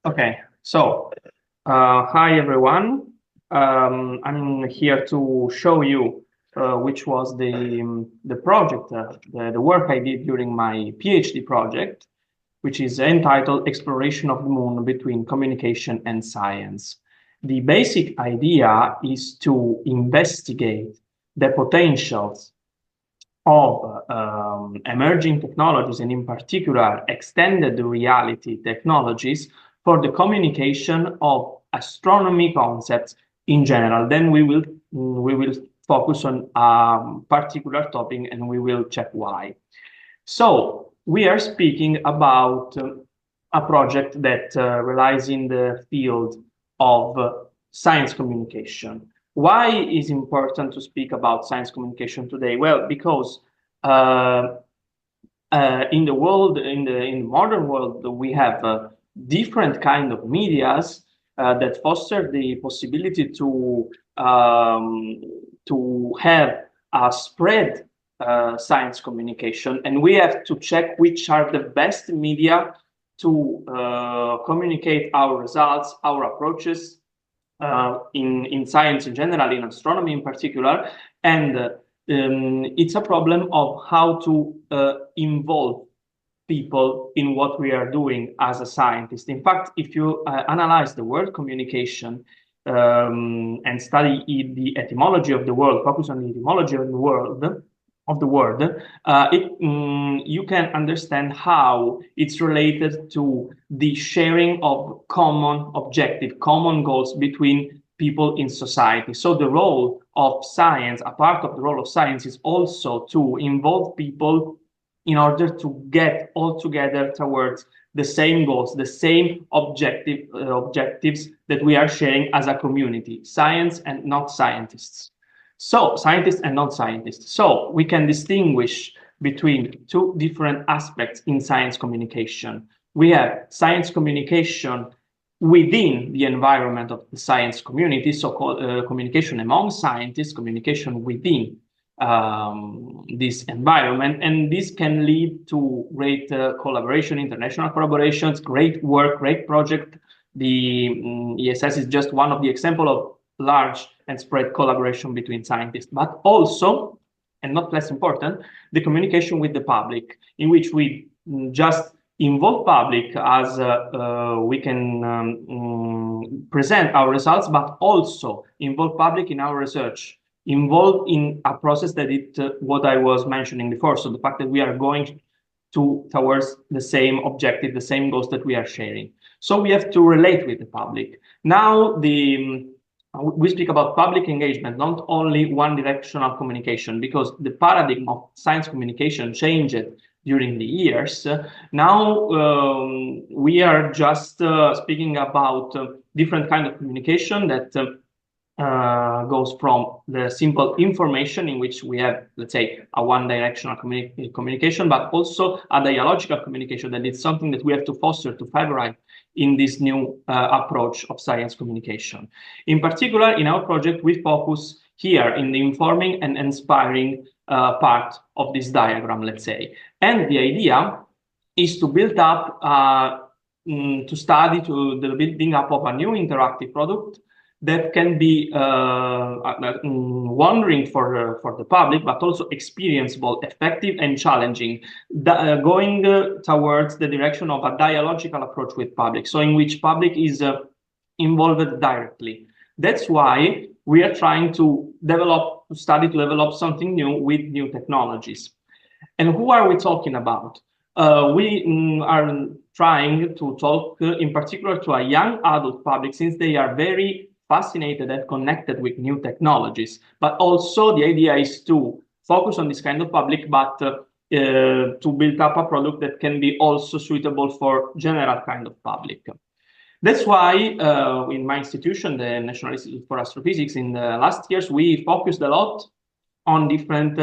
Okay, so hi everyone. I'm here to show you which was the project, the work I did during my PhD project, which is entitled Exploration of the Moon Between Communication and Science. The basic idea is to investigate the potentials of emerging technologies, and in particular extended reality technologies for the communication of astronomy concepts in general. Then we will focus on a particular topic and we will check why. So we are speaking about a project that relies in the field of science communication. Why is important to speak about science communication today? Well, because in the world, in the modern world, we have different kind of medias that foster the possibility to have a spread science communication, and we have to check which are the best media to communicate our results, our approaches in science in general, in astronomy in particular, and it's a problem of how to involve people in what we are doing as a scientist. In fact, if you analyze the word communication and study the etymology of the word, focus on the etymology of the word, you can understand how it's related to the sharing of common objective, common goals between people in society. So the role of science, a part of the role of science, is also to involve people in order to get all together towards the same goals, the same objectives that we are sharing as a community, science and not scientists. So scientists and non-scientists. So we can distinguish between two different aspects in science communication. We have science communication within the environment of the science community, so-called communication among scientists, communication within this environment, and this can lead to great collaboration, international collaborations, great work, great project. The ESS is just one of the examples of large and spread collaboration between scientists, but also, and not less important, the communication with the public, in which we just involve public as we can present our results, but also involve public in our research, involved in a process that what I was mentioning before. So the fact that we are going towards the same objective, the same goals that we are sharing. So we have to relate with the public. Now we speak about public engagement, not only one directional communication, because the paradigm of science communication changed during the years. Now we are just speaking about different kind of communication that goes from the simple information, in which we have, let's say, a one-directional communication, but also a dialogical communication, that is something that we have to foster, to favorite in this new approach of science communication. In particular, in our project, we focus here in the informing and inspiring part of this diagram, let's say. And the idea is to build up, to study to the building up of a new interactive product that can be wondering for the public, but also experienceable, effective, and challenging, going towards the direction of a dialogical approach with public, so in which public is involved directly. That's why we are trying to study to develop something new with new technologies. And who are we talking about? We are trying to talk in particular to a young adult public, since they are very fascinated and connected with new technologies. But also the idea is to focus on this kind of public, but to build up a product that can be also suitable for general kind of public. That's why in my institution, the National Institute for Astrophysics, in the last years, we focused a lot on different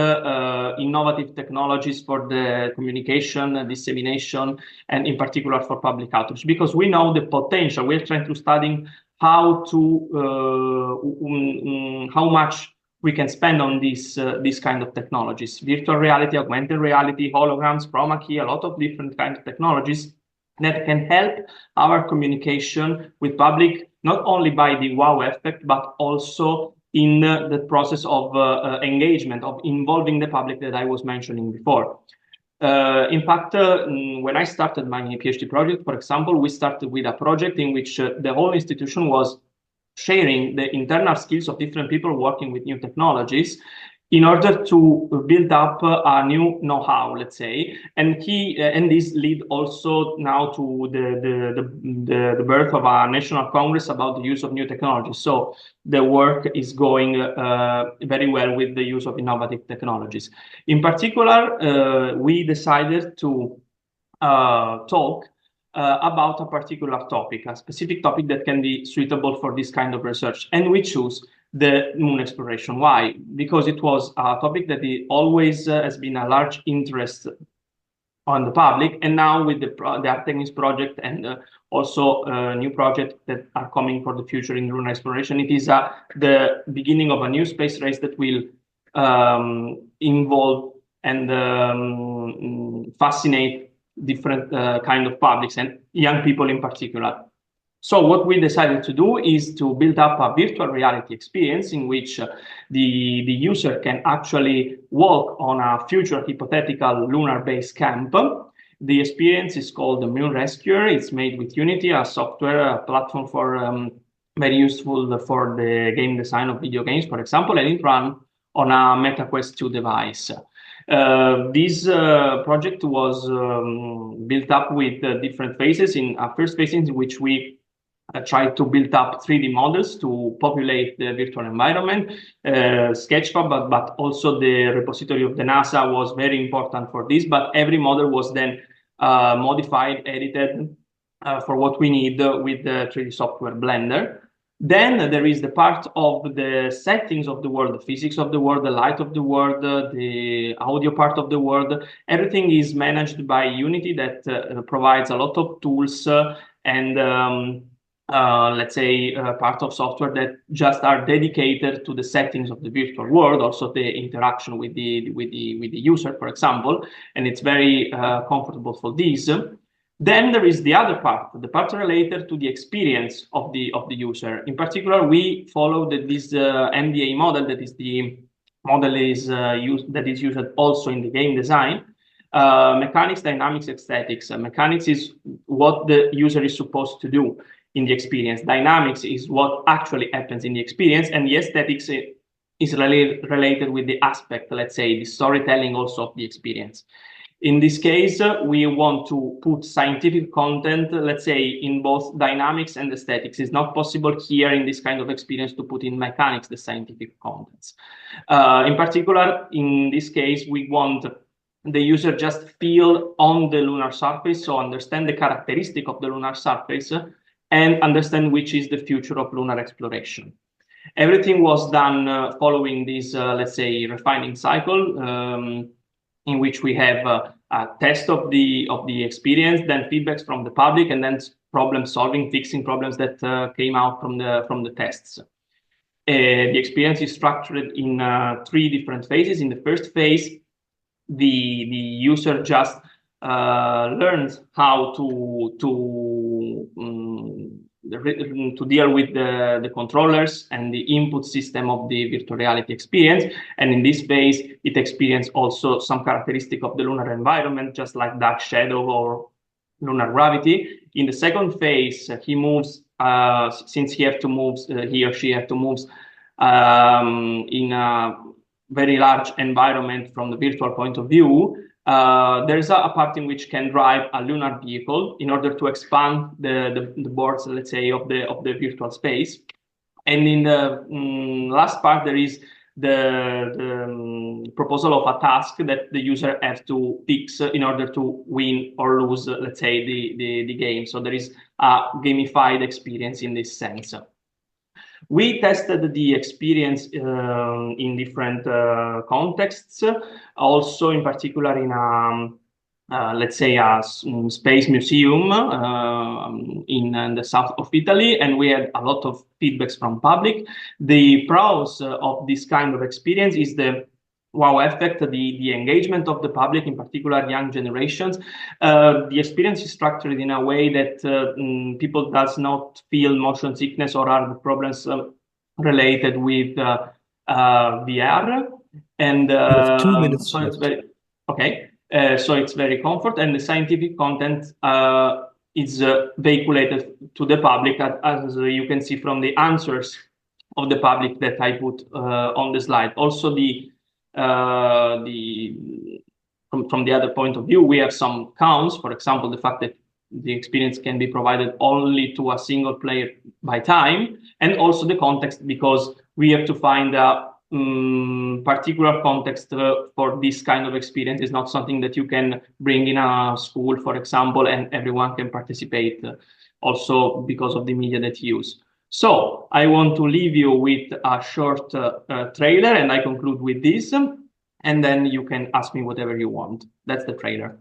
innovative technologies for the communication, dissemination, and in particular for public outreach, because we know the potential. We're trying to study how much we can spend on these kind of technologies: virtual reality, augmented reality, holograms, chroma key, a lot of different kinds of technologies that can help our communication with public, not only by the wow effect, but also in the process of engagement, of involving the public that I was mentioning before. In fact, when I started my PhD project, for example, we started with a project in which the whole institution was sharing the internal skills of different people working with new technologies in order to build up a new know-how, let's say, and this lead also now to the birth of a national congress about the use of new technologies. So the work is going very well with the use of innovative technologies. In particular, we decided to talk about a particular topic, a specific topic that can be suitable for this kind of research, and we choose the moon exploration. Why? Because it was a topic that always has been a large interest on the public, and now with the Artemis project and also new projects that are coming for the future in lunar exploration, it is the beginning of a new space race that will involve and fascinate different kind of publics and young people in particular. So what we decided to do is to build up a virtual reality experience in which the user can actually walk on a future hypothetical lunar base camp. The experience is called the Moon Rescuer. It's made with Unity, a software, a platform for very useful for the game design of video games, for example, and it runs on a MetaQuest 2 device. This project was built up with different phases. In a first phase in which we tried to build up 3D models to populate the virtual environment. Sketchfab, but also the repository of the NASA was very important for this, but every model was then modified, edited for what we need with the 3D software Blender. Then there is the part of the settings of the world, the physics of the world, the light of the world, the audio part of the world. Everything is managed by Unity that provides a lot of tools and let's say part of software that just are dedicated to the settings of the virtual world, also the interaction with the user, for example, and it's very comfortable for this. Then there is the other part, the part related to the experience of the user. In particular, we follow this MDA model, that is the model that is used also in the game design. Mechanics, dynamics, aesthetics. Mechanics is what the user is supposed to do in the experience. Dynamics is what actually happens in the experience, and the aesthetics is related with the aspect, let's say, the storytelling also of the experience. In this case, we want to put scientific content, let's say, in both dynamics and aesthetics. It's not possible here in this kind of experience to put in mechanics the scientific contents. In particular, in this case, we want the user just feel on the lunar surface, so understand the characteristic of the lunar surface and understand which is the future of lunar exploration. Everything was done following this, let's say, refining cycle, in which we have a test of the experience, then feedbacks from the public, and then problem solving, fixing problems that came out from the tests. The experience is structured in 3 different phases. In the first phase, the user just learns how to deal with the controllers and the input system of the virtual reality experience. And in this phase, it experiences also some characteristic of the lunar environment, just like dark shadow or lunar gravity. In the second phase, he moves, since he or she has to move in a very large environment from the virtual point of view. There's a part in which can drive a lunar vehicle in order to expand the boards, let's say, of the virtual space. And in the last part, there is the proposal of a task that the user has to fix in order to win or lose, let's say, the game. So there is a gamified experience in this sense. We tested the experience in different contexts, also in particular in a, let's say, a space museum in the south of Italy, and we had a lot of feedbacks from public. The pros of this kind of experience is the wow effect, the engagement of the public, in particular young generations. The experience is structured in a way that people does not feel motion sickness or other problems related with VR. And You have 2 minutes so it's left. very, okay. So it's very comfort, and the scientific content is vehiculated to the public, as you can see from the answers of the public that I put on the slide. Also, from the other point of view, we have some counts. For example, the fact that the experience can be provided only to a single player by time, and also the context, because we have to find a particular context for this kind of experience. Is not something that you can bring in a school, for example, and everyone can participate, also because of the media that you use. So I want to leave you with a short trailer, and I conclude with this, and then you can ask me whatever you want. That's the trailer.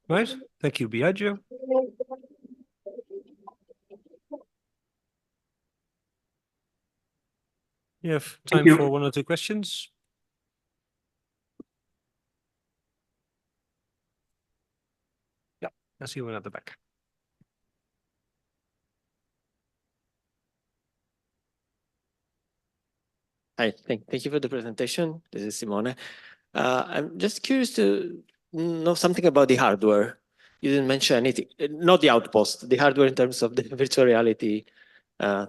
Right. Thank you, Biagio. You have time for 1 or 2 questions. Yeah, I see one at the back. Hi, thank you for the presentation. This is Simone. I'm just curious to know something about the hardware. You didn't mention anything, not the outpost, the hardware in terms of the virtual reality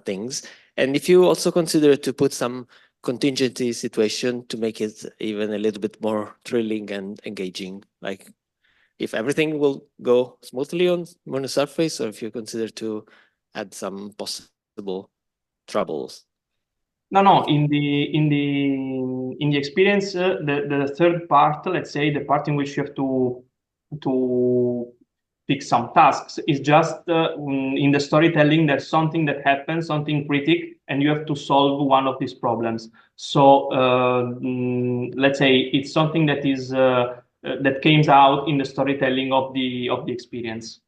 things. And if you also consider to put some contingency situation to make it even a little bit more thrilling and engaging, like if everything will go smoothly on the surface, or if you consider to add some possible troubles. No. In the experience, the third part, let's say, the part in which you have to pick some tasks, is just in the storytelling. There's something that happens, something critic, and you have to solve one of these problems. So let's say it's something that is that comes out in the storytelling of the experience.